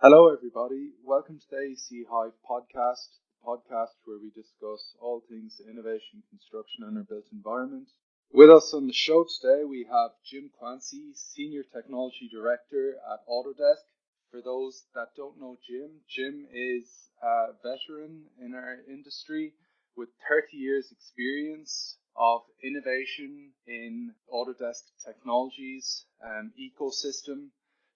Hello, everybody. Welcome to the AC Hive podcast, the podcast where we discuss all things innovation, construction, and our built environment. With us on the show today, we have Jim Quanci, Senior Technology Director at Autodesk. For those that don't know Jim is a veteran in our industry with 30 years experience of innovation in Autodesk technologies and ecosystem.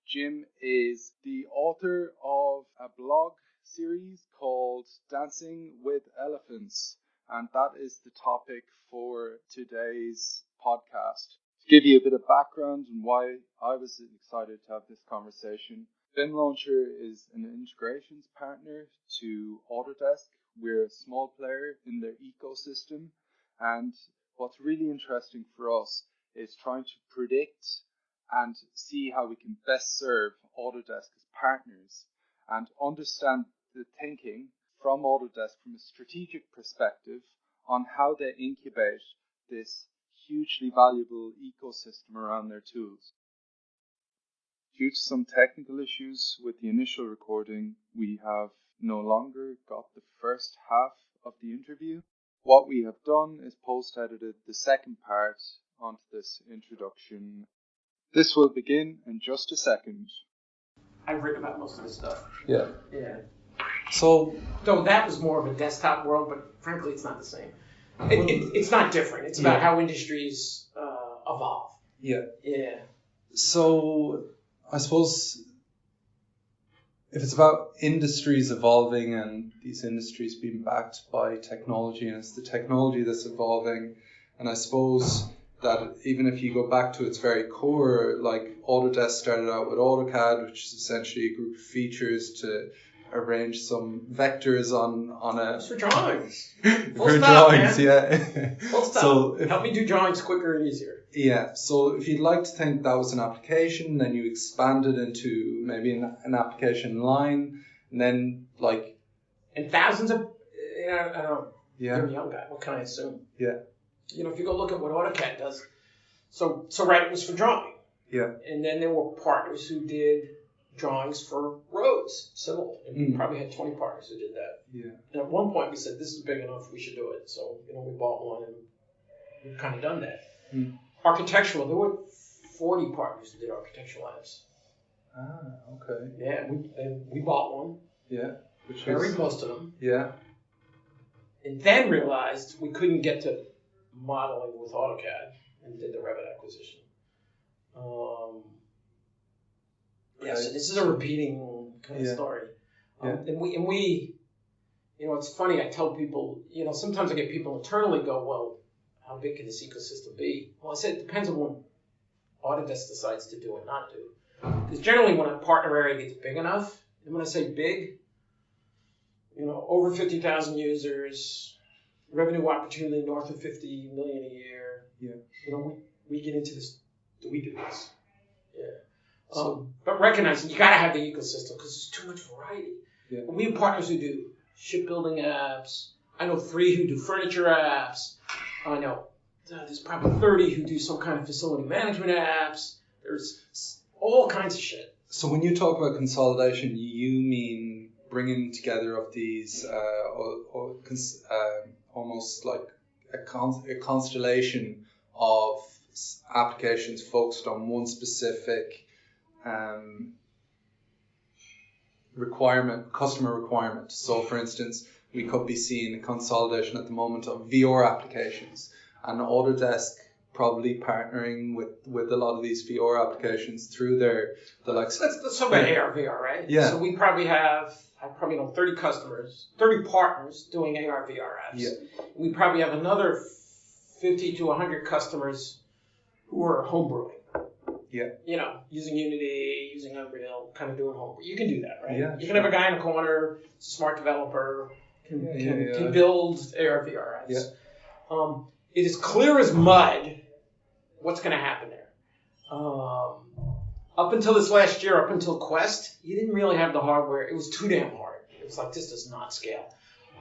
Jim is the author of a blog series called Dancing with Elephants, and that is the topic for today's podcast. To give you a bit of background on why I was excited to have this conversation, BIM Launcher is an integrations partner to Autodesk. We're a small player in their ecosystem, and what's really interesting for us is trying to predict and see how we can best serve Autodesk as partners and understand the thinking from Autodesk from a strategic perspective on how they incubate this hugely valuable ecosystem around their tools. Due to some technical issues with the initial recording, we have no longer got the first half of the interview. What we have done is post-edited the second part onto this introduction. This will begin in just a second. I've written about most of this stuff. Yeah. So that was more of a desktop world, but frankly, it's not the same. It's not different. It's about how industries evolve. Yeah. Yeah. So I suppose if it's about industries evolving and these industries being backed by technology, and it's the technology that's evolving, and I suppose that even if you go back to its very core, like Autodesk started out with AutoCAD, which is essentially a group of features to arrange some vectors on a... It's for drawings. For drawings, yeah. Full stop. So help me do drawings quicker and easier. Yeah, so if you'd like to think that was an application, then you expand it into maybe an application line, and then like... And thousands of... I don't know. Yeah. You're a young guy. What can I assume? Yeah. You know, if you go look at what AutoCAD does, so right, it was for drawing. Yeah. And then there were partners who did drawings for roads, civil. And we probably had 20 partners who did that. Yeah. And at one point we said, this is big enough, we should do it. So, we bought one and we've kind of done that. Architectural, there were 40 partners who did architectural apps. Ah, okay. Yeah, we bought one. Yeah. Very close to them. Yeah. And then realized we couldn't get to modeling with AutoCAD and did the Revit acquisition. So this is a repeating kind of story. And we, it's funny. I tell people, sometimes I get people internally go, well, how big can this ecosystem be? Well, I said it depends on what Autodesk decides to do and not do. Because generally, when a partner area gets big enough, and when I say big, over 50,000 users, revenue opportunity north of 50 million a year. Yeah. We get into this. Do we do this? Yeah. But recognizing you got to have the ecosystem because there's too much variety. Yeah. We have partners who do shipbuilding apps. I know 3 who do furniture apps. I know there's probably 30 who do some kind of facility management apps. There's all kinds of shit. So when you talk about consolidation, you mean bringing together of these almost like a constellation of applications focused on one specific customer requirement. So for instance, we could be seeing a consolidation at the moment of VR applications, and Autodesk probably partnering with a lot of these VR applications through the likes. Let's talk about AR, VR, right? Yeah. So we probably have, I probably know 30 partners doing AR, VR apps. Yeah. We probably have another 50 to 100 customers who are homebrewing. Yeah. Using Unity, using Unreal, kind of doing homebrew. You can do that, right? Yeah. You can have a guy in a corner, smart developer, can build AR, VR apps. Yeah. It is clear as mud what's going to happen there. Up until this last year, up until Quest, you didn't really have the hardware. It was too damn hard. It was like, this does not scale.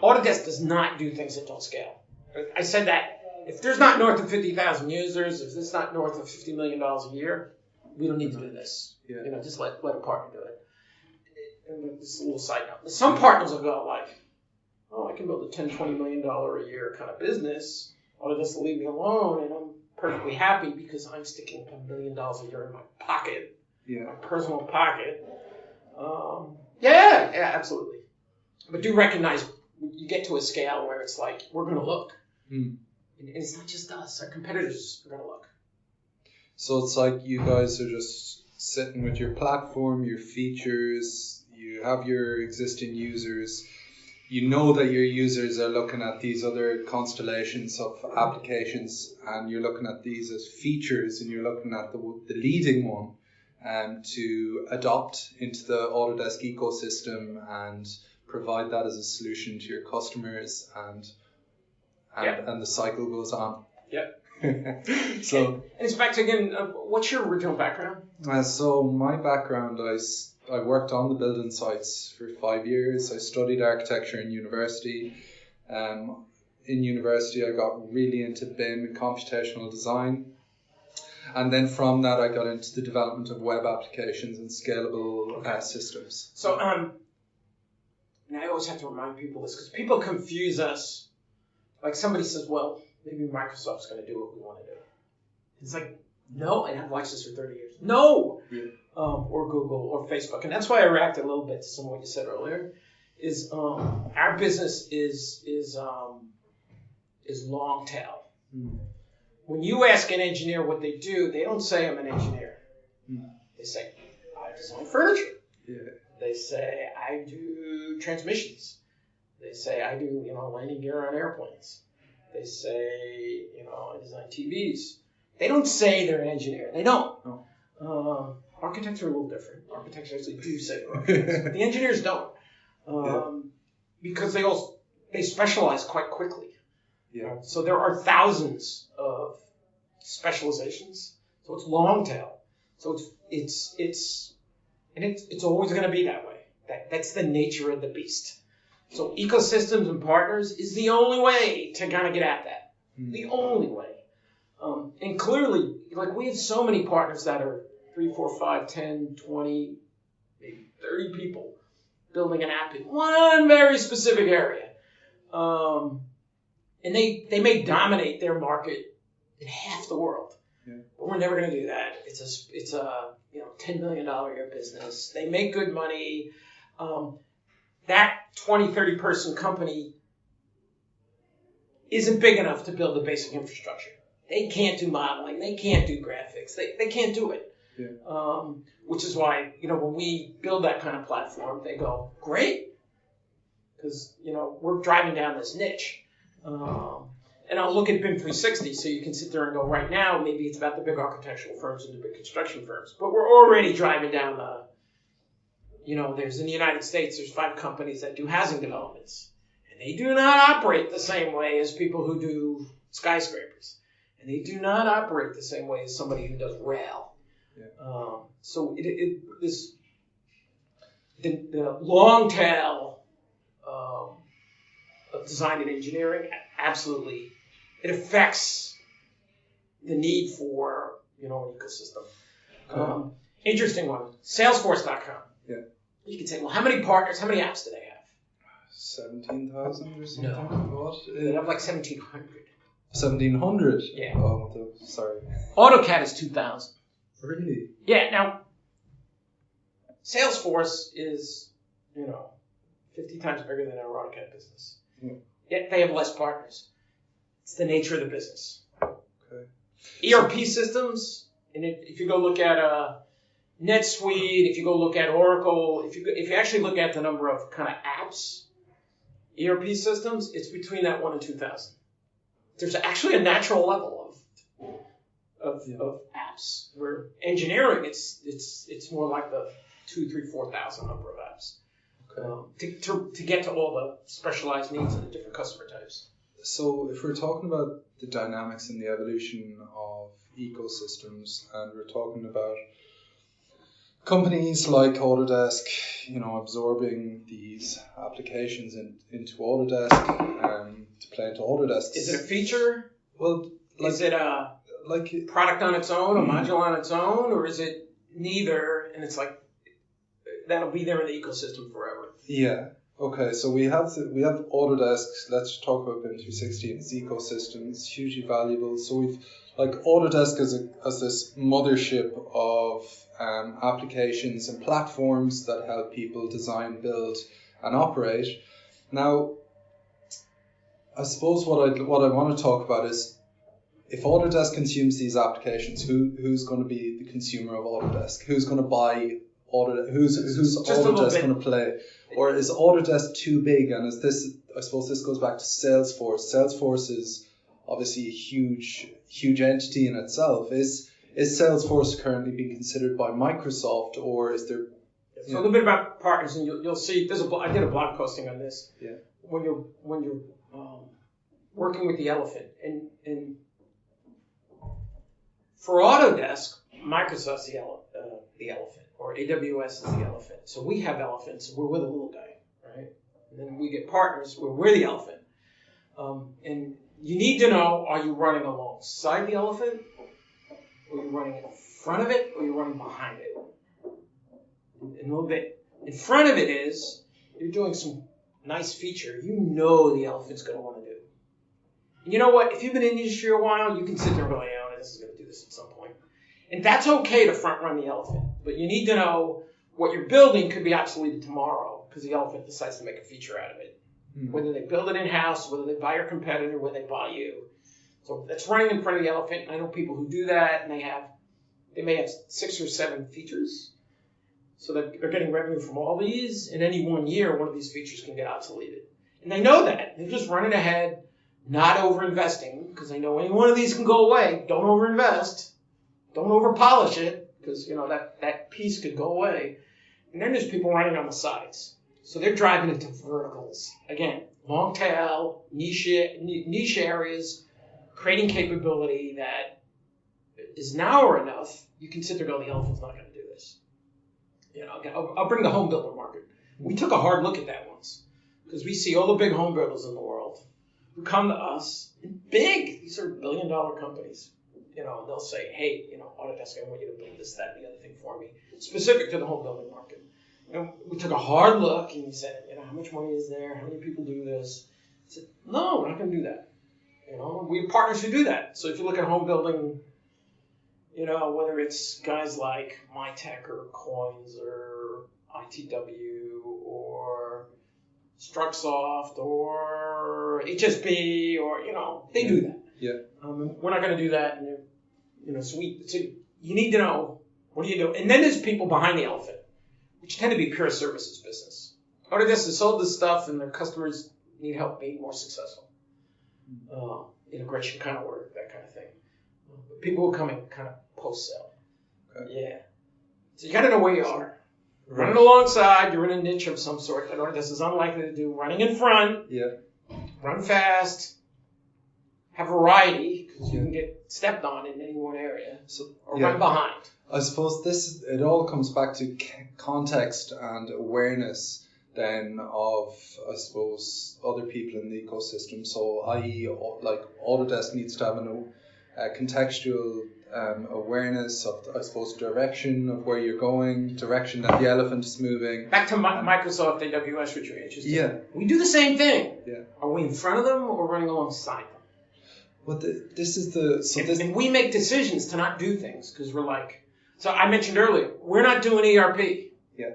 Autodesk does not do things that don't scale. I said that if there's not north of 50,000 users, if there's not north of $50 million a year, we don't need to do this. Yeah. Just let a partner do it. and this is a little side note. Some partners will go like, oh, I can build a $10, $20 million a year kind of business. Autodesk will leave me alone, and I'm perfectly happy because I'm sticking $1 million a year in my pocket, my personal pocket. Yeah, absolutely. But do recognize you get to a scale where it's like, we're going to look. And it's not just us. Our competitors are going to look. So it's like you guys are just sitting with your platform, your features, you have your existing users. You know that your users are looking at these other constellations of applications, and you're looking at these as features, and you're looking at the leading one to adopt into the Autodesk ecosystem and provide that as a solution to your customers, and the cycle goes on. Yep. So, and it's back to, again, what's your original background? So my background, I worked on the building sites for 5 years. I studied architecture in university. In university, I got really into BIM and computational design. And then from that, I got into the development of web applications and scalable systems. So, and I always have to remind people this because people confuse us. Like somebody says, well, maybe Microsoft's going to do what we want to do. It's like, no, and I've watched this for 30 years. No! Yeah. Or Google or Facebook. And that's why I reacted a little bit to some of what you said earlier, is our business is long tail. When you ask an engineer what they do, they don't say I'm an engineer. They say, I design furniture. Yeah. They say, I do transmissions. They say, I do, landing gear on airplanes. They say, I design TVs. They don't say they're an engineer. They don't. No. Architects are a little different. Architects actually do say they're architects, but the engineers don't. Because they specialize quite quickly. Yeah. So there are thousands of specializations. So it's long tail. So it's always going to be that way. That's the nature of the beast. So ecosystems and partners is the only way to kind of get at that. The only way. And clearly, like we have so many partners that are 3, 4, 5, 10, 20, maybe 30 people building an app in one very specific area. And they may dominate their market in half the world. Yeah. But we're never going to do that. It's a $10 million a year business. They make good money. That 20, 30 person company isn't big enough to build the basic infrastructure. They can't do modeling. They can't do graphics. They can't do it. Yeah. Which is why, when we build that kind of platform, they go, great. Because, we're driving down this niche. And I'll look at BIM 360 so you can sit there and go, right now, maybe it's about the big architectural firms and the big construction firms. But we're already driving down there's in the United States, there's 5 companies that do housing developments. And they do not operate the same way as people who do skyscrapers. And they do not operate the same way as somebody who does rail. Yeah. So the long tail of design and engineering, absolutely, it affects the need for an ecosystem. Interesting one, Salesforce.com. Yeah. You can say, well, how many partners, how many apps do they have? 17,000 or something? No. What? They have like 1,700. 1,700? Yeah. Oh, sorry. AutoCAD is 2,000. Really? Yeah. Now, Salesforce is, 50 times bigger than our AutoCAD business. Yeah. Yet they have less partners. It's the nature of the business. Okay. ERP systems, and if you go look at NetSuite, if you go look at Oracle, if you actually look at the number of kind of apps, ERP systems, it's between that 1 and 2,000. There's actually a natural level of apps where engineering it's more like the 2, 3, 4,000 number of apps. Okay. To get to all the specialized needs of the different customer types. So if we're talking about the dynamics and the evolution of ecosystems, and we're talking about companies like Autodesk, absorbing these applications into Autodesk to play into Autodesk. Is it a feature? Well, is it a product on its own, a module on its own, or is it neither? And it's like that'll be there in the ecosystem forever. Yeah. Okay, so we have Autodesk. Let's talk about BIM 360 and its ecosystem. It's hugely valuable. So we've Autodesk as this mothership of applications and platforms that help people design, build, and operate. Now, I suppose what I want to talk about is, if Autodesk consumes these applications, who's going to be the consumer of Autodesk? Who's going to buy Autodesk? Who's Autodesk going to play? Or is Autodesk too big? And is this? I suppose this goes back to Salesforce. Salesforce is obviously a huge entity in itself. Is Salesforce currently being considered by Microsoft, or is there? So a little bit about partners, and you'll see. I did a blog posting on this. Yeah. When you're working with the elephant, and for Autodesk, Microsoft's the elephant, or AWS is the elephant. So we have elephants. We're with a little guy, right? And then we get partners where we're the elephant. And you need to know: are you running alongside the elephant, or are you running in front of it, or are you running behind it? A little bit in front of it is you're doing some nice feature you know the elephant's going to want to do. And you know what? If you've been in the industry a while, you can sit there and go, "Oh, this is going to do this at some point." And that's okay to front run the elephant, but you need to know what you're building could be obsoleted tomorrow because the elephant decides to make a feature out of it. Mm-hmm. Whether they build it in-house, whether they buy your competitor, whether they buy you. So that's running in front of the elephant. I know people who do that, and they may have 6 or 7 features. So they're getting revenue from all these. In any one year, one of these features can get obsoleted. And they know that. They're just running ahead, not over-investing, because they know any one of these can go away. Don't over-invest. Don't over-polish it, because that piece could go away. And then there's people running on the sides. So they're driving into verticals. Again, long tail, niche areas, creating capability that is now enough. You can sit there and go, the elephant's not going to do this. I'll bring the home builder market. We took a hard look at that once because we see all the big home builders in the world who come to us, big, these are billion-dollar companies. They'll say, "Hey, Autodesk, I want you to build this, that, and the other thing for me," specific to the home building market. And we took a hard look and we said, how much money is there? How many people do this? I said, no, we're not going to do that. We have partners who do that. So if you look at home building, whether it's guys like MyTech or Coins or ITW or Strucksoft or HSB or, they do that. Yeah. We're not going to do that. And, so you need to know, what do you do? And then there's people behind the elephant, which tend to be pure services business. Autodesk has sold this stuff and their customers need help being more successful. Integration kind of work, that kind of thing. But people will come in kind of post-sale. Okay. Yeah. So you got to know where you are. Right. Running alongside, you're in a niche of some sort that Autodesk is unlikely to do. Running in front. Yeah. Run fast. Have variety, because you can get stepped on in any one area. Or run behind. I suppose it all comes back to context and awareness then of, I suppose, other people in the ecosystem. So, i.e., like Autodesk needs to have a contextual awareness of, I suppose, direction of where you're going, direction that the elephant is moving. Back to Microsoft AWS, which you're interested in. Yeah. We do the same thing. Yeah. Are we in front of them or running alongside them? Well, this is the... And we make decisions to not do things because we're like... So I mentioned earlier, we're not doing ERP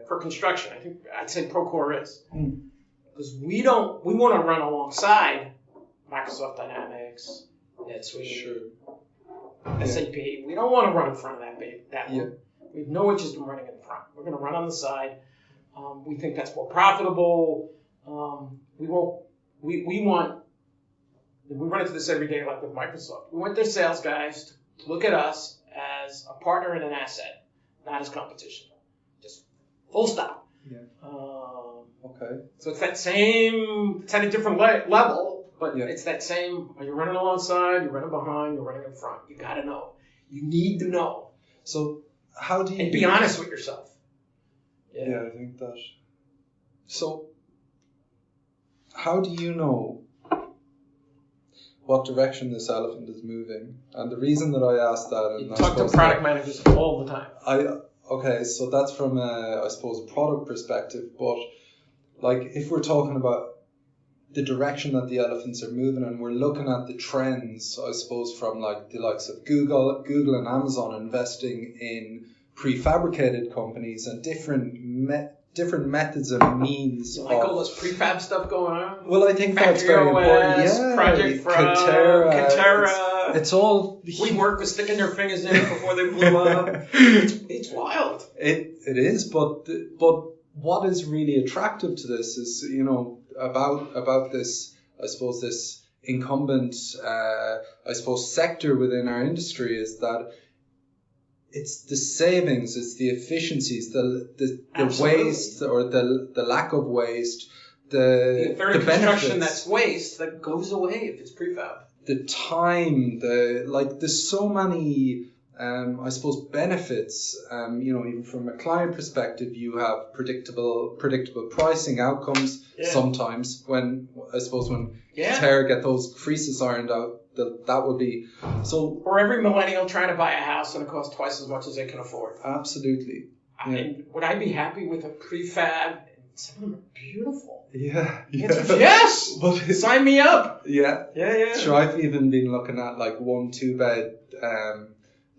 for construction. I think I'd say Procore is. Because we want to run alongside Microsoft Dynamics, NetSuite, SAP. We don't want to run in front of that one. We have no interest in running in front. We're going to run on the side. We think that's more profitable. We run into this every day, like with Microsoft. We want their sales guys to look at us as a partner and an asset, not as competition. Just full stop. Yeah. Okay. So it's that same, it's at a different level, but it's that same, are you running alongside, you're running behind, you're running in front. You got to know. You need to know. So how do you... And be honest with yourself. Yeah, I think that... So how do you know what direction this elephant is moving? And the reason that I asked that... You talk to product managers all the time. okay, so that's from I suppose a product perspective, but like if we're talking about the direction that the elephants are moving, and we're looking at the trends, I suppose, from like the likes of Google and Amazon investing in prefabricated companies and different methods and means. You like all this prefab stuff going on? Well, I think that's very important. Yeah, Project Katara. It's all. We work with sticking their fingers in it before they blew up. It's wild. It is, but what is really attractive to this is, you know, about this, I suppose, this incumbent, I suppose, sector within our industry is that it's the savings, it's the efficiencies, the waste or the lack of waste, the construction that's waste that goes away if it's prefab. The time, there's so many, I suppose, benefits. You know, even from a client perspective, you have predictable pricing outcomes. Yeah. Sometimes when Katara get those creases ironed out, that would be so. Or every millennial trying to buy a house and it costs twice as much as they can afford. Absolutely. I mean, would I be happy with a prefab? Some of them are beautiful. Yeah. Yes. But sign me up. Yeah. Yeah. Sure, I've even been looking at like 1-2 bed.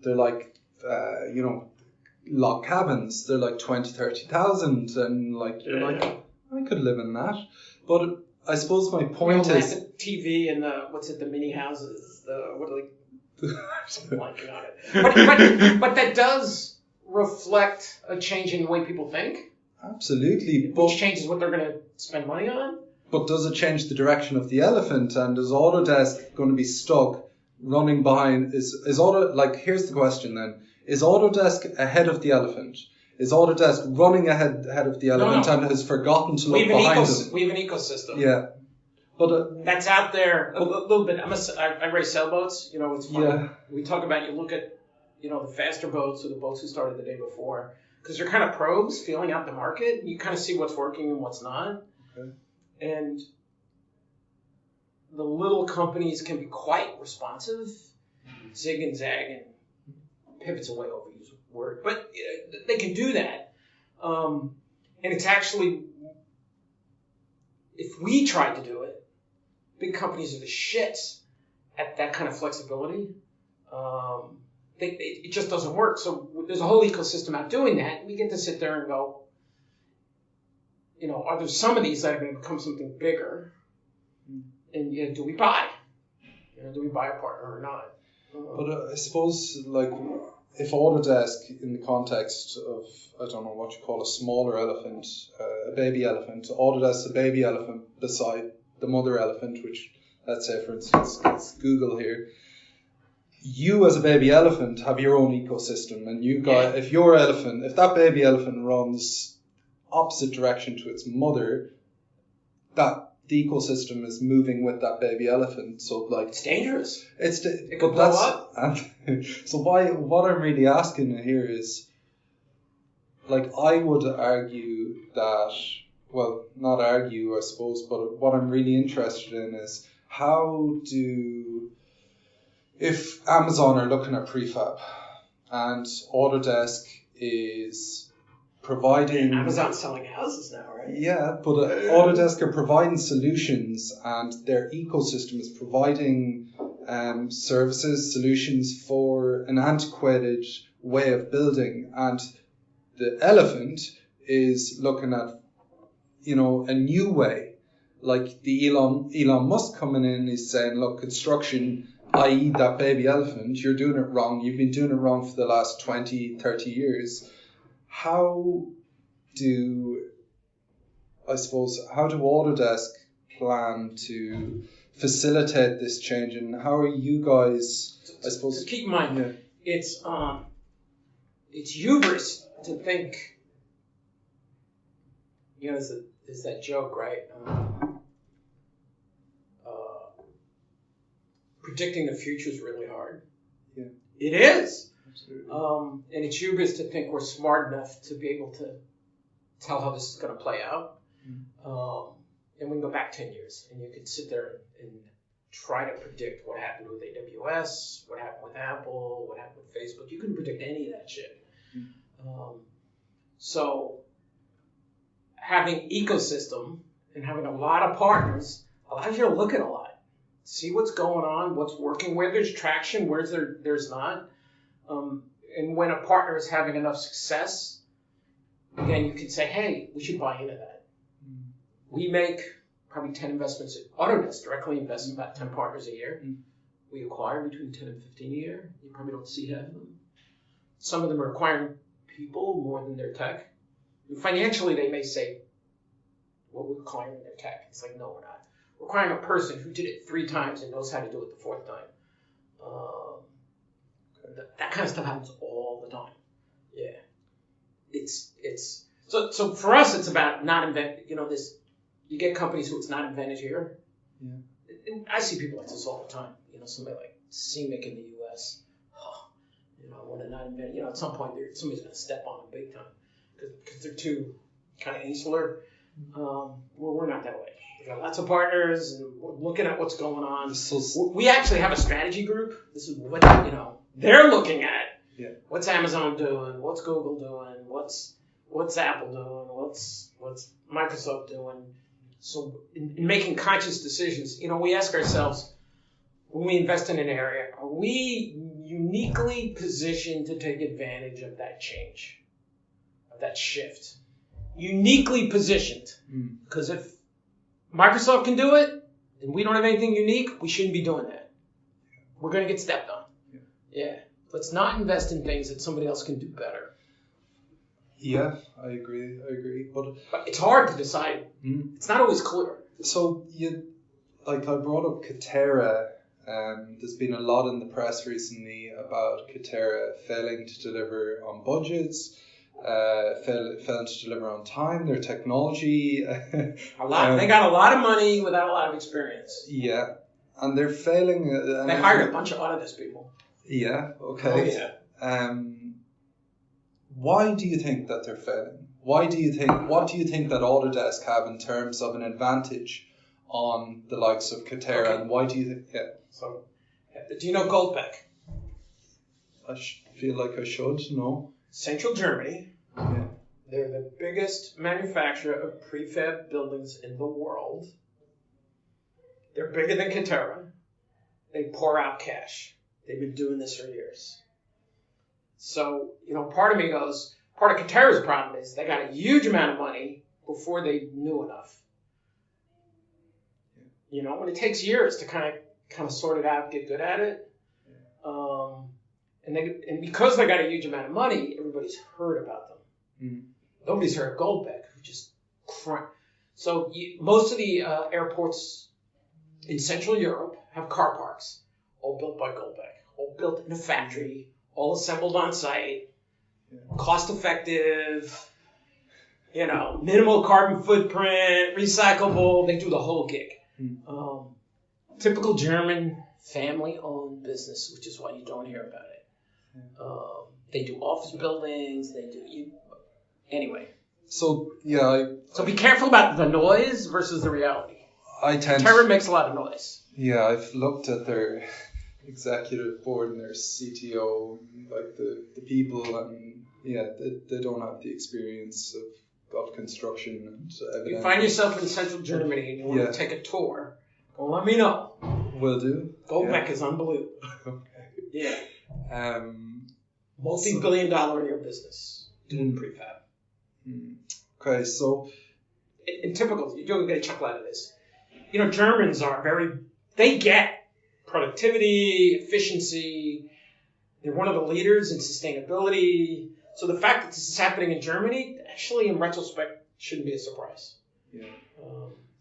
They're like, you know, log cabins. They're like 20,000-30,000, and like you're like, I could live in that. But I suppose my point is the TV and the mini houses. What are they? I'm blanking on it. But that does reflect a change in the way people think. Absolutely, which changes what they're going to spend money on. But does it change the direction of the elephant? And is Autodesk going to be stuck running behind? Here's the question then: is Autodesk ahead of the elephant? Is Autodesk running ahead of the elephant and has forgotten to look behind them? We have an ecosystem. Yeah, but that's out there a little bit. I race sailboats. You know, it's fun. Yeah. We talk about, you look at, you know, the faster boats or the boats who started the day before, because they're kind of probes feeling out the market. You kind of see what's working and what's not. Okay. And the little companies can be quite responsive, zig and zag, and pivot's a way overused word, but they can do that. And it's actually, if we tried to do it, big companies are the shits at that kind of flexibility. It just doesn't work. So there's a whole ecosystem out doing that. We get to sit there and go, you know, are there some of these that are going to become something bigger? And do we buy? Do we buy a partner or not? But I suppose, like, if Autodesk, in the context of, I don't know what you call a smaller elephant, a baby elephant, Autodesk a baby elephant beside the mother elephant, which, let's say, for instance, it's Google here. You as a baby elephant have your own ecosystem, and you got, if that baby elephant runs opposite direction to its mother, that the ecosystem is moving with that baby elephant. So like, it's dangerous. It could blow up. So what I'm really asking here is, like, I would argue that, well, not argue, I suppose, but what I'm really interested in is if Amazon are looking at prefab and Autodesk is providing... Amazon's selling houses now, right? Yeah, but Autodesk are providing solutions, and their ecosystem is providing services, solutions for an antiquated way of building. And the elephant is looking at, you know, a new way. Like the Elon Musk coming in is saying, look, construction, i.e. that baby elephant, you're doing it wrong. You've been doing it wrong for the last 20, 30 years. How do Autodesk plan to facilitate this change, and how are you guys, I suppose... Just keep in mind, it's hubris to think, you know, there's that joke, right? Predicting the future is really hard. Yeah. It is. Absolutely. And it's hubris to think we're smart enough to be able to tell how this is going to play out. Mm. And we can go back 10 years, and you could sit there and try to predict what happened with AWS, what happened with Apple, what happened with Facebook. You couldn't predict any of that shit. So having ecosystem and having a lot of partners allows you to look at a lot, see what's going on, what's working, where there's traction, where there's not. And when a partner is having enough success, again, you can say, hey, we should buy into that. We make probably 10 investments at Autodesk, directly invest in about 10 partners a year. We acquire between 10 and 15 a year. You probably don't see half of them. Some of them are acquiring people more than their tech. And financially, they may say, well, we're acquiring their tech. It's like, no, we're not. We're acquiring a person who did it 3 times and knows how to do it the 4th time. That kind of stuff happens all the time. Yeah. So for us, it's about not inventing, this, you get companies who it's not invented here. Yeah. And I see people like this all the time. Somebody like CMIC in the U.S. When they're not invented, at some point somebody's going to step on them big time because they're too kind of insular. Well, we're not that way. We've got lots of partners and we're looking at what's going on. We actually have a strategy group. This is what, they're looking at. Yeah. What's Amazon doing? What's Google doing? What's Apple doing? What's Microsoft doing? So in making conscious decisions, we ask ourselves, when we invest in an area, are we uniquely positioned to take advantage of that change, of that shift? Uniquely positioned. Because if Microsoft can do it, and we don't have anything unique, we shouldn't be doing that. We're going to get stepped on. Yeah. Let's not invest in things that somebody else can do better. Yeah, I agree. But it's hard to decide. It's not always clear. So I brought up Katara. There's been a lot in the press recently about Katara failing to deliver on budgets, failing to deliver on time, their technology. They got a lot of money without a lot of experience. Yeah, and they're failing. They hired a bunch of Autodesk people. Yeah, okay. Oh, yeah. Why do you think that they're failing? What do you think that Autodesk have in terms of an advantage on the likes of Katara? Okay. And why do you think? Yeah. So, do you know Goldbeck? I feel like I should. No. Central Germany. Yeah. They're the biggest manufacturer of prefab buildings in the world. They're bigger than Katara. They pour out cash. They've been doing this for years. So, part of me goes, part of Katara's problem is they got a huge amount of money before they knew enough. When it takes years to kind of sort it out, get good at it. And because they got a huge amount of money, everybody's heard about them. Nobody's heard of Goldbeck, who just So most of the airports in Central Europe have car parks, all built by Goldbeck, all built in a factory, all assembled on site, cost effective, minimal carbon footprint, recyclable. They do the whole gig. Typical German family-owned business, which is why you don't hear about it. They do office buildings. Anyway. So yeah. So be careful about the noise versus the reality. Terror makes a lot of noise. Yeah, I've looked at their executive board and their CTO, like the people, and they don't have the experience of construction and you find yourself in Central Germany and you want to take a tour, well, let me know. Will do. Goldbeck is unbelievable. Okay. Yeah. Multi-billion-dollar a year business doing prefab. Okay, so in typical, you're going to get a chuckle out of this. Germans are they get productivity, efficiency. They're one of the leaders in sustainability. So the fact that this is happening in Germany, actually, in retrospect, shouldn't be a surprise. Yeah.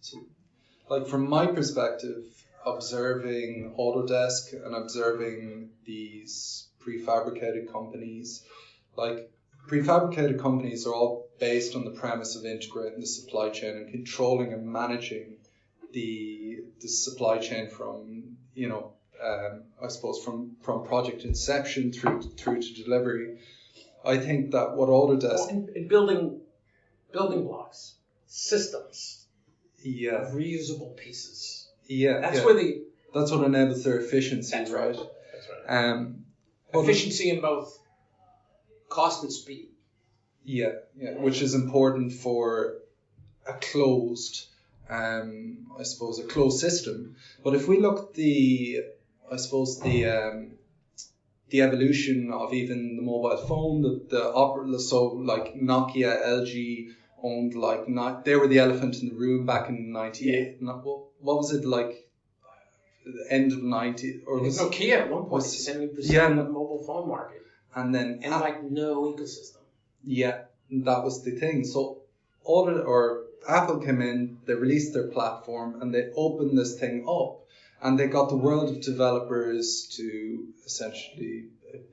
So, from my perspective, observing Autodesk and observing these prefabricated companies, prefabricated companies are all based on the premise of integrating the supply chain and controlling and managing the supply chain from I suppose from project inception through to delivery. I think that what Autodesk in building blocks, systems, of reusable pieces. Yeah, that's what enables their efficiency, that's right? That's right. Efficiency in both cost and speed. Yeah, which is important for a closed, I suppose, a closed system. But if we look at the evolution of even the mobile phone, so like Nokia, LG owned they were the elephant in the room back in '98. What was it like? The end of '90s, or was Nokia at one point 70% of the mobile phone market, and then no ecosystem. Yeah, that was the thing. So Apple came in, they released their platform, and they opened this thing up, and they got the world of developers to essentially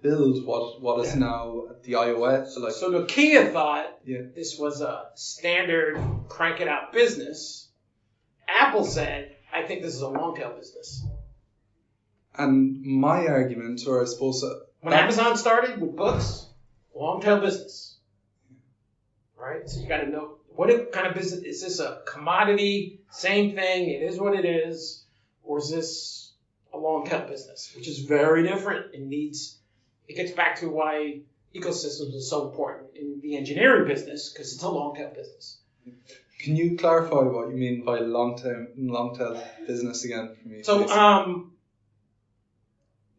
build what is now the iOS. So Nokia thought this was a standard crank it out business. Apple said, I think this is a long tail business. And my argument, or I suppose when Amazon started with books, long tail business. Right? So you got to know what kind of business is this, a commodity, same thing, it is what it is, or is this a long tail business, which is very different and it gets back to why ecosystems are so important in the engineering business, because it's a long tail business. Can you clarify what you mean by long tail business again for me? So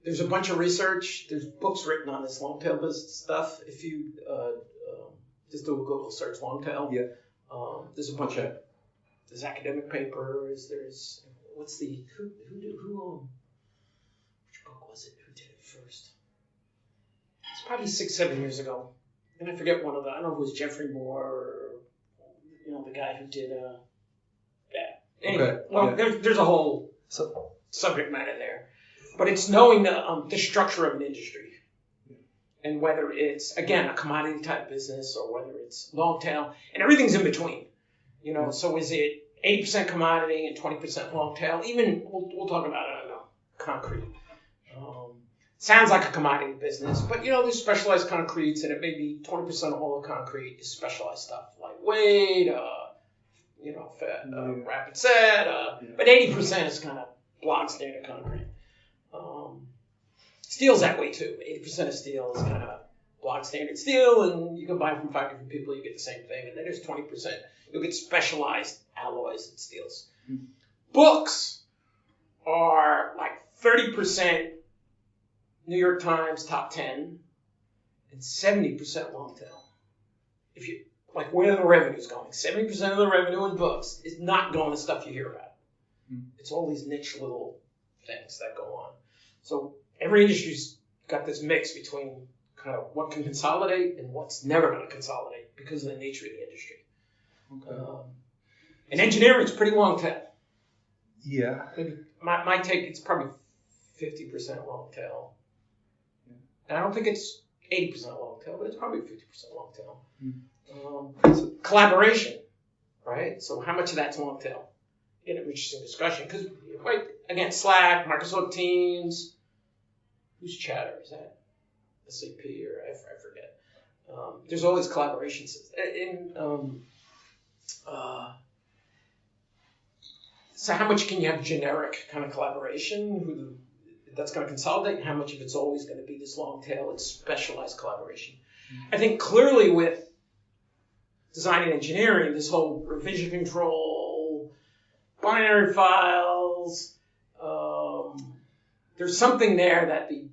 there's a bunch of research, there's books written on this long tail business stuff. If you just do a Google search long tail, there's a bunch of there's academic papers, there's which book was it? Who did it first? It's probably 6-7 years ago. And I forget one of the, I don't know if it was Jeffrey Moore or, the guy who did, Anyway, there's a whole subject matter there. But it's knowing the structure of an industry. And whether it's, again, a commodity type business or whether it's long tail, and everything's in between. So is it 80% commodity and 20% long tail? Even, we'll talk about, I don't know, concrete. Sounds like a commodity business, but there's specialized concretes, and it may be 20% of all the concrete is specialized stuff, lightweight, rapid set, but 80% is kind of block standard concrete. Steel's that way too. 80% of steel is kind of block standard steel, and you can buy from 5 different people, you get the same thing, and then there's 20%. You'll get specialized alloys and steels. Mm-hmm. Books are like 30% New York Times top 10 and 70% long tail. If you where the revenue's going, 70% of the revenue in books is not going to stuff you hear about. Mm-hmm. It's all these niche little things that go on. So every industry's got this mix between kind of what can consolidate and what's never going to consolidate because of the nature of the industry. Okay. And engineering's pretty long tail. Yeah. Maybe my take, it's probably 50% long tail. Yeah. And I don't think it's 80% long tail, but it's probably 50% long tail. Mm. Collaboration, right? So how much of that's long tail? Get an interesting discussion because, again, Slack, Microsoft Teams, who's Chatter? Is that SAP or I forget? There's always collaboration systems. So how much can you have generic kind of collaboration that's going to consolidate, and how much of it's always going to be this long tail and specialized collaboration? Mm-hmm. I think clearly with design and engineering, this whole revision control, binary files, there's something there that the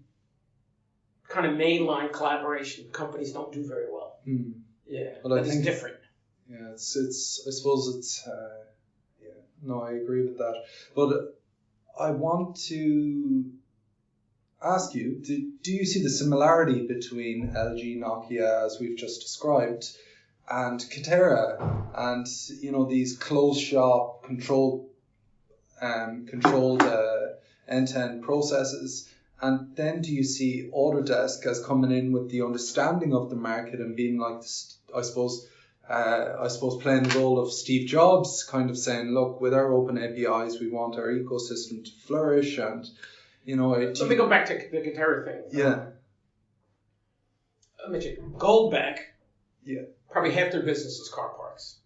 kind of mainline collaboration companies don't do very well. Mm. Yeah, but I think it's different. Yeah, I suppose it's, no, I agree with that. But I want to ask you, do you see the similarity between LG, Nokia, as we've just described, and Katara, and, these closed shop, controlled end-to-end processes? And then do you see Autodesk as coming in with the understanding of the market and being like, I suppose playing the role of Steve Jobs, kind of saying, look, with our open APIs, we want our ecosystem to flourish, and Let me go back to the Katara thing. Yeah. I mentioned Goldbeck. Yeah. Probably half their business is Carparks.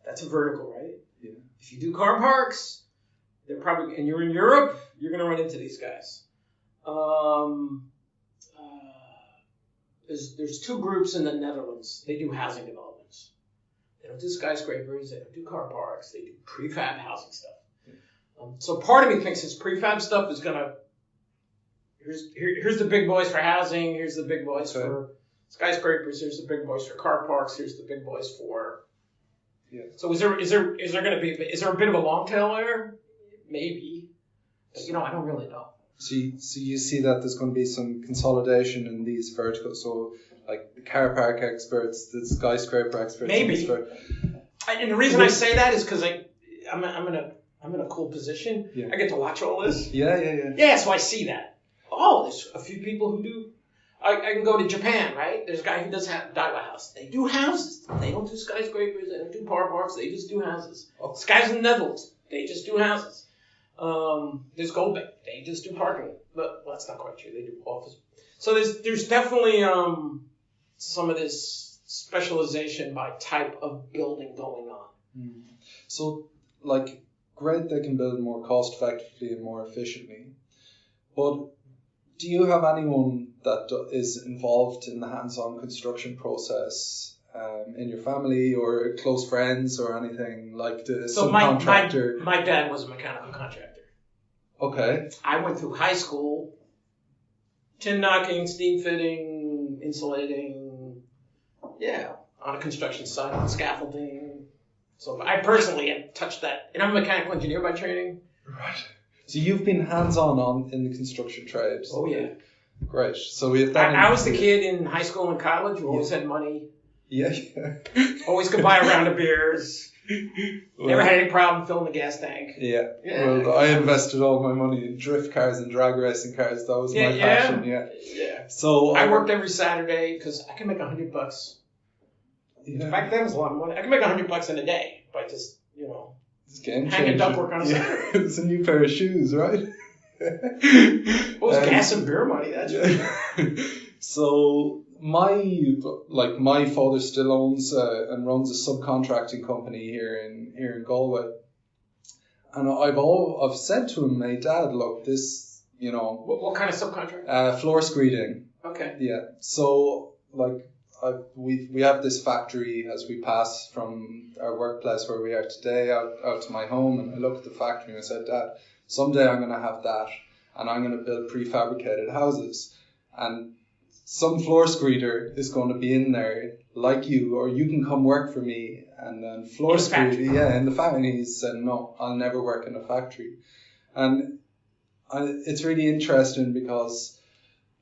That's a vertical, right? Yeah. If you do Carparks, they're probably, and you're in Europe, you're going to run into these guys. there's two groups in the Netherlands. They do housing developments. They don't do skyscrapers. They don't do car parks. They do prefab housing stuff. So part of me thinks this prefab stuff is gonna. Here's the big boys for housing. Here's the big boys for skyscrapers. Here's the big boys for car parks. Here's the big boys for. Yeah. So is there a bit of a long tail there? Maybe. But, I don't really know. So you see that there's going to be some consolidation in these verticals. So like the car park experts, the skyscraper experts. Maybe. And the reason I say that is because I'm in a cool position. Yeah. I get to watch all this. Yeah. Yeah, so I see that. Oh, there's a few people who do. I can go to Japan, right? There's a guy who does Daiwa House. They do houses. They don't do skyscrapers. They don't do car parks. They just do houses. Oh. This guy's in the Netherlands. They just do houses. There's Goldbeck. They just do parking. But that's not quite true. They do office. So there's definitely some of this specialization by type of building going on. Mm. So like great, they can build more cost effectively and more efficiently. But do you have anyone that is involved in the hands-on construction process in your family or close friends or anything like the subcontractor? My dad was a mechanical contractor. Okay. I went through high school, tin knocking, steam fitting, insulating, on a construction site, on scaffolding. So I personally have touched that. And I'm a mechanical engineer by training. Right. So you've been hands-on in the construction trade. Oh, yeah. Great. So we have that. I was the kid in high school and college who always had money. Yeah. Always could buy a round of beers. Never had any problem filling the gas tank. Yeah. Well, I invested all my money in drift cars and drag racing cars. That was my passion. Yeah. So I worked every Saturday because I could make $100. Yeah. Back then it was a lot of money. I could make $100 in a day by just, it's game hanging ductwork on a Saturday. It's a new pair of shoes, right? It was gas and beer money. That's right. So my father still owns and runs a subcontracting company here in Galway, and I've said to him, "Hey, Dad, look, this, What kind of subcontract? Floor screeding." Okay. Yeah. So we have this factory as we pass from our workplace where we are today out to my home, and I look at the factory and I said, "Dad, someday I'm going to have that, and I'm going to build prefabricated houses, and some floor screeder is going to be in there like you, or you can come work for me." And then floor screeder, in the factory. And he said, "No, I'll never work in a factory." And it's really interesting because,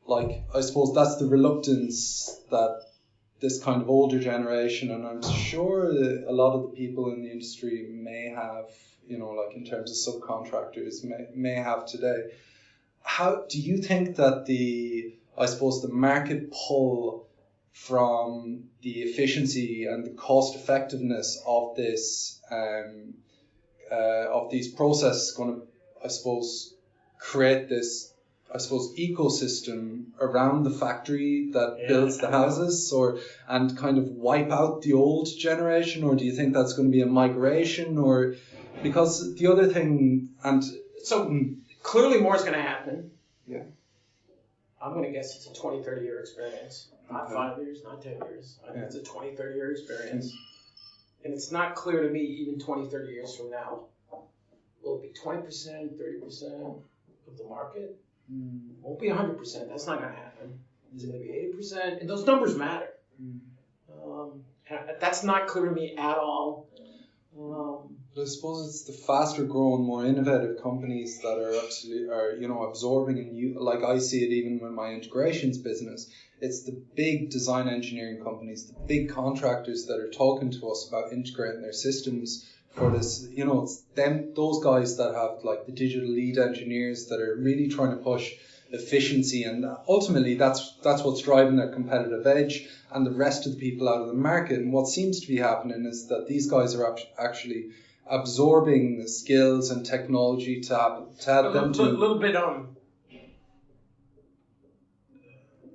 I suppose that's the reluctance that this kind of older generation, and I'm sure that a lot of the people in the industry may have, in terms of subcontractors, may have today. How do you think that the market pull from the efficiency and the cost effectiveness of this of these processes is going to, create this, ecosystem around the factory that builds the houses, and kind of wipe out the old generation? Or do you think that's going to be a migration? Or because the other thing, and so clearly more is going to happen. Yeah. I'm going to guess it's a 20, 30-year experience. Not 5 years, not 10 years. I think it's a 20, 30-year experience. And it's not clear to me, even 20, 30 years from now, will it be 20%, 30% of the market? It won't be 100%. That's not going to happen. Is it going to be 80%? And those numbers matter. That's not clear to me at all. But I suppose it's the faster growing, more innovative companies that are absorbing and like I see it even with my integrations business. It's the big design engineering companies, the big contractors that are talking to us about integrating their systems for this. It's those guys that have the digital lead engineers that are really trying to push efficiency, and ultimately that's what's driving their competitive edge and the rest of the people out of the market. And what seems to be happening is that these guys are actually absorbing the skills and technology to help them to... A little bit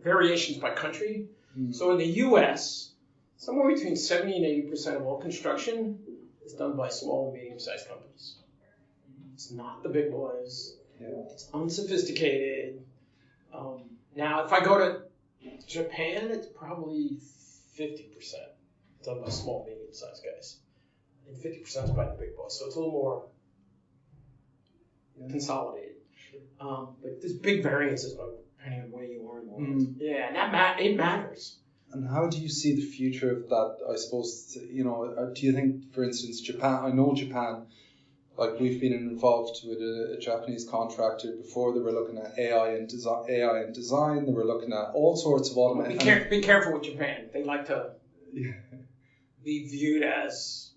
variations by country. So in the U.S., somewhere between 70 and 80% of all construction is done by small and medium-sized companies. It's not the big boys. Yeah. It's unsophisticated. Now, if I go to Japan, it's probably 50% done by small, medium-sized guys. And 50% is by the big boss. So it's a little more consolidated. Sure. But there's big variances depending on where you are in the world. Yeah, and it matters. And how do you see the future of that? I suppose, do you think, for instance, Japan, I know Japan, like we've been involved with a Japanese contractor before. They were looking at AI and design. They were looking at all sorts of automation. Be careful with Japan. They like to be viewed as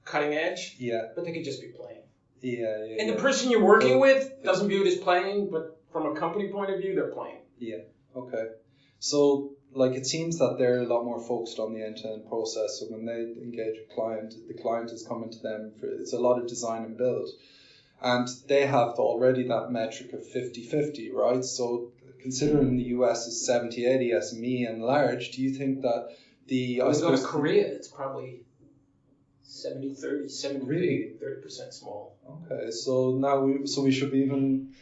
cutting edge. Yeah. But they could just be playing. Yeah. And the person you're working with doesn't view it as playing, but from a company point of view, they're playing. Yeah. Okay. So, it seems that they're a lot more focused on the end-to-end process. So when they engage a client, the client is coming to them it's a lot of design and build. And they have already that metric of 50-50, right? So considering the US is 70-80 SME and large, do you think that When you go to Korea, it's probably 70-30, 70 big, 30% small. Okay, so now we should be even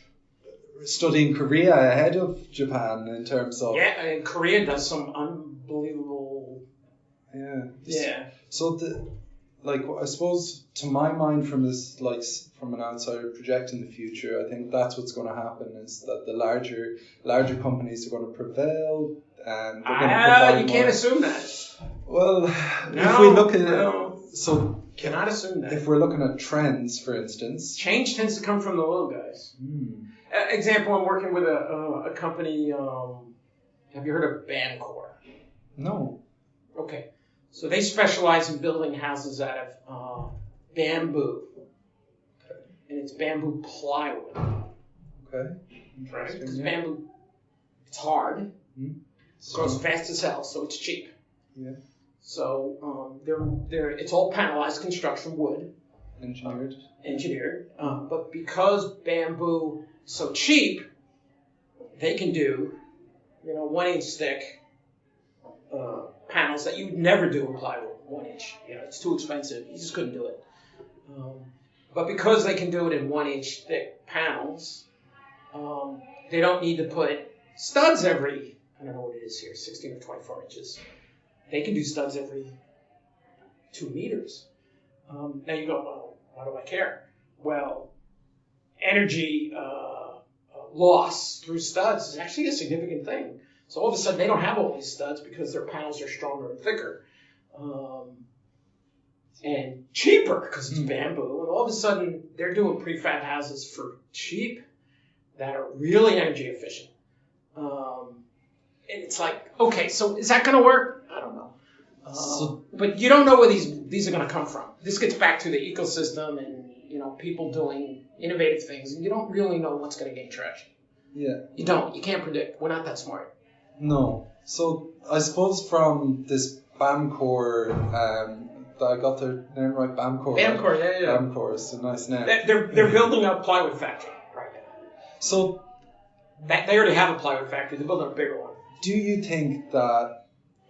studying Korea ahead of Japan in terms of... Yeah, and Korea does some unbelievable... Yeah. So, I suppose, to my mind, from this, from an outsider projecting the future, I think that's what's going to happen, is that the larger companies are going to prevail, and they're going to provide you can't assume that. Well, if we look at... So... Cannot assume that. If we're looking at trends, for instance... Change tends to come from the little guys. Example, I'm working with a company, have you heard of Bamcor? No. Okay. So they specialize in building houses out of bamboo. Okay. And it's bamboo plywood. Okay. Right? Because bamboo, it's hard. It grows fast as hell, so it's cheap. Yeah. So it's all panelized construction wood. Engineered. But because bamboo is so cheap, they can do, 1-inch thick panels that you'd never do in plywood. 1 inch. It's too expensive. You just couldn't do it. But because they can do it in 1-inch thick panels, they don't need to put studs every, I don't know what it is here, 16 or 24 inches. They can do studs every 2 meters. Now you go, well, why do I care? Well, energy loss through studs is actually a significant thing. So all of a sudden they don't have all these studs because their panels are stronger and thicker. And cheaper because it's bamboo. And all of a sudden they're doing prefab houses for cheap that are really energy efficient. And it's like, okay, so is that going to work? I don't know. But you don't know where these are going to come from. This gets back to the ecosystem and people doing innovative things, and you don't really know what's going to gain traction. Yeah. You don't. You can't predict. We're not that smart. No. So I suppose from this Bamcor, I got their name right, Bamcor. Bamcor, right? Yeah. Bamcor is a nice name. They're building a plywood factory right now. So they already have a plywood factory. They're building a bigger one. Do you think that,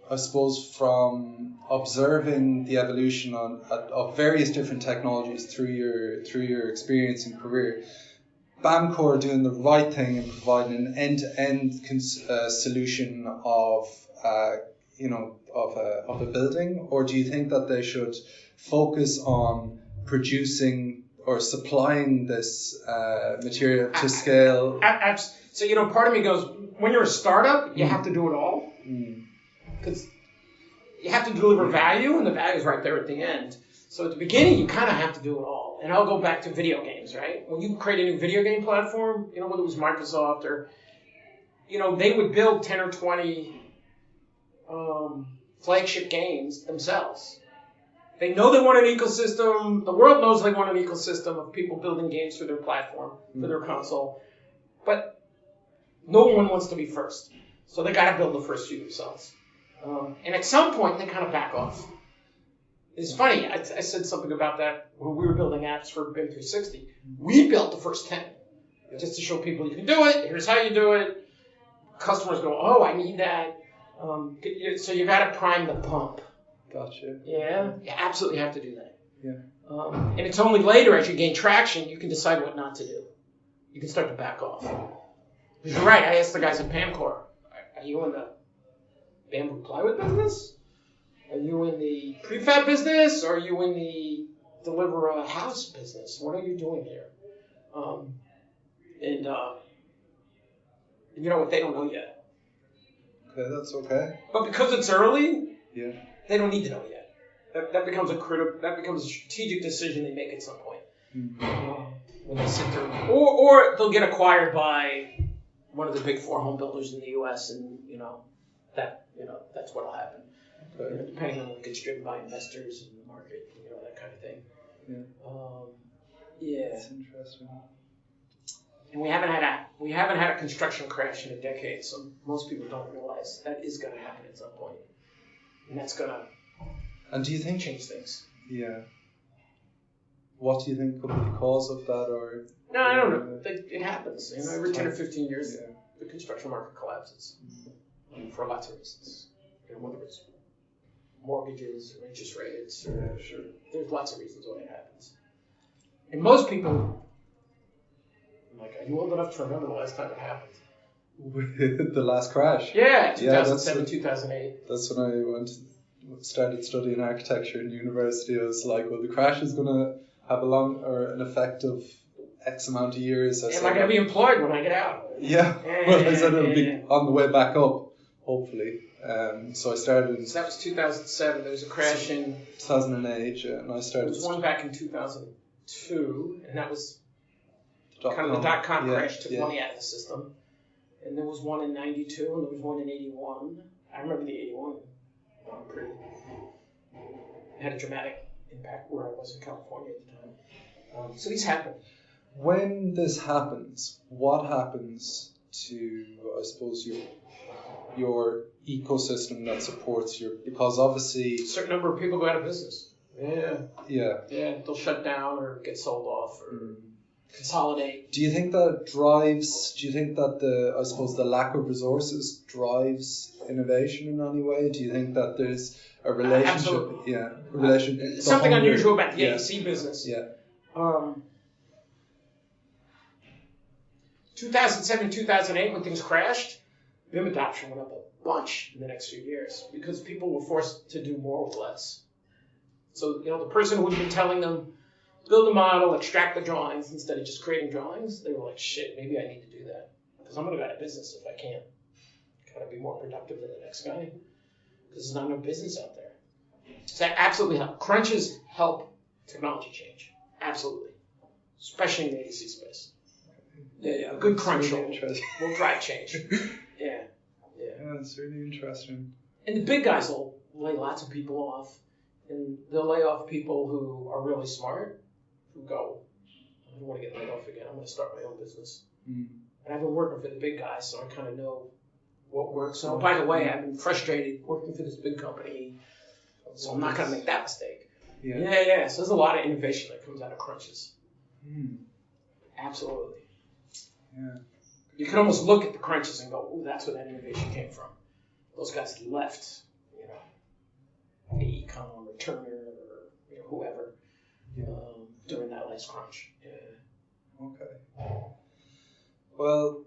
I suppose, from observing the evolution of various different technologies through your experience and career, Bamcor doing the right thing and providing an end-to-end solution of a building, or do you think that they should focus on producing or supplying this material to scale? So part of me goes, when you're a startup, you have to do it all. Because you have to deliver value, and the value is right there at the end. So at the beginning, you kind of have to do it all. And I'll go back to video games, right? When you create a new video game platform, whether it was Microsoft or, they would build 10 or 20 flagship games themselves. They know they want an ecosystem. The world knows they want an ecosystem of people building games for their platform, for their console. But no one wants to be first. So they got to build the first few themselves. And at some point, they kind of back off. It's funny, I said something about that when we were building apps for BIM 360. We built the first 10 just to show people you can do it. Here's how you do it. Customers go, oh, I need that. So you got to prime the pump. Gotcha. Yeah, you absolutely have to do that. Yeah. And it's only later, as you gain traction, you can decide what not to do. You can start to back off. You're right. I asked the guys at Bamcor, are you in the bamboo plywood business? Are you in the prefab business? Or are you in the deliver a house business? What are you doing here? And you know what? They don't know yet. Okay, that's okay. But because it's early, yeah, they don't need to know yet. That becomes a strategic decision they make at some point. When they sit there, or they'll get acquired by one of the big 4 home builders in the U.S. and that's what'll happen. Okay. Depending on what gets driven by investors and the market, that kind of thing. Yeah. That's interesting. And we haven't had a construction crash in a decade, so most people don't realize that is going to happen at some point, and that's going to. And do you think change things? Yeah. What do you think could be the cause of that, or? No, I don't know. It happens. Every 10 or 15 years, the construction market collapses for lots of reasons. Whether it's mortgages or interest rates, or there's lots of reasons why it happens. And most people, are you old enough to remember the last time it happened? The last crash? Yeah, 2007, 2008. That's when I started studying architecture in university. I was like, well, the crash is going to have an effect of X amount of years. Am I going to be employed when I get out? Yeah. Well, I said it'll be on the way back up, hopefully. So I started. So that was 2007. There was a crash in 2008, and I started. There was one back in 2002, and that was kind of the dot-com crash took money out of the system. And there was one in 92, and there was one in 81. I remember the 81. It had a dramatic impact where I was in California at the time. So these happen. When this happens, what happens to, I suppose, your ecosystem that supports because obviously a certain number of people go out of business. Yeah. They'll shut down or get sold off or consolidate. Do you think that the lack of resources drives innovation in any way? Do you think that there's a relationship? Absolutely. Yeah. A relationship. Something unusual about the AEC business. Yeah. 2007, 2008, when things crashed, BIM adoption went up a bunch in the next few years because people were forced to do more with less. So, the person who would have been telling them, build a model, extract the drawings instead of just creating drawings, they were like, shit, maybe I need to do that because I'm going to go out of business if I can't kind of be more productive than the next guy because there's not enough business out there. So that absolutely helps. Crunches help technology change. Absolutely. Especially in the AEC space. Yeah. A good crunch will drive change. Yeah, it's really interesting. And the big guys will lay lots of people off, and they'll lay off people who are really smart, who go, I don't want to get laid off again, I'm going to start my own business. And I've been working for the big guys, so I kind of know what works. So, by the way, I've been frustrated working for this big company, so I'm not going to make that mistake. Yeah. So there's a lot of innovation that comes out of crunches. Absolutely. Yeah. You can almost look at the crunches and go, "Ooh, that's where that innovation came from." Those guys left, AECOM or Turner or whoever during that last crunch. Yeah. Okay. Well,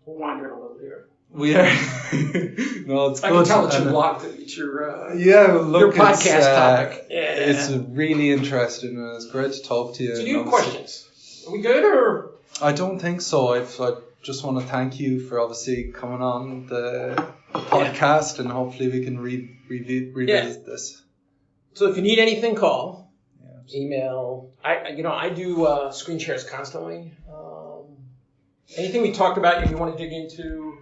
we're wandering a little here. We are. No, it's good. I can tell that you blocked it. It's your your podcast topic. It's really interesting, and it's great to talk to you. So, do you have questions? Are we good or? I don't think so. I just want to thank you for obviously coming on the podcast, and hopefully we can revisit this. So if you need anything, call, email. I do screen shares constantly. Anything we talked about, if you want to dig into,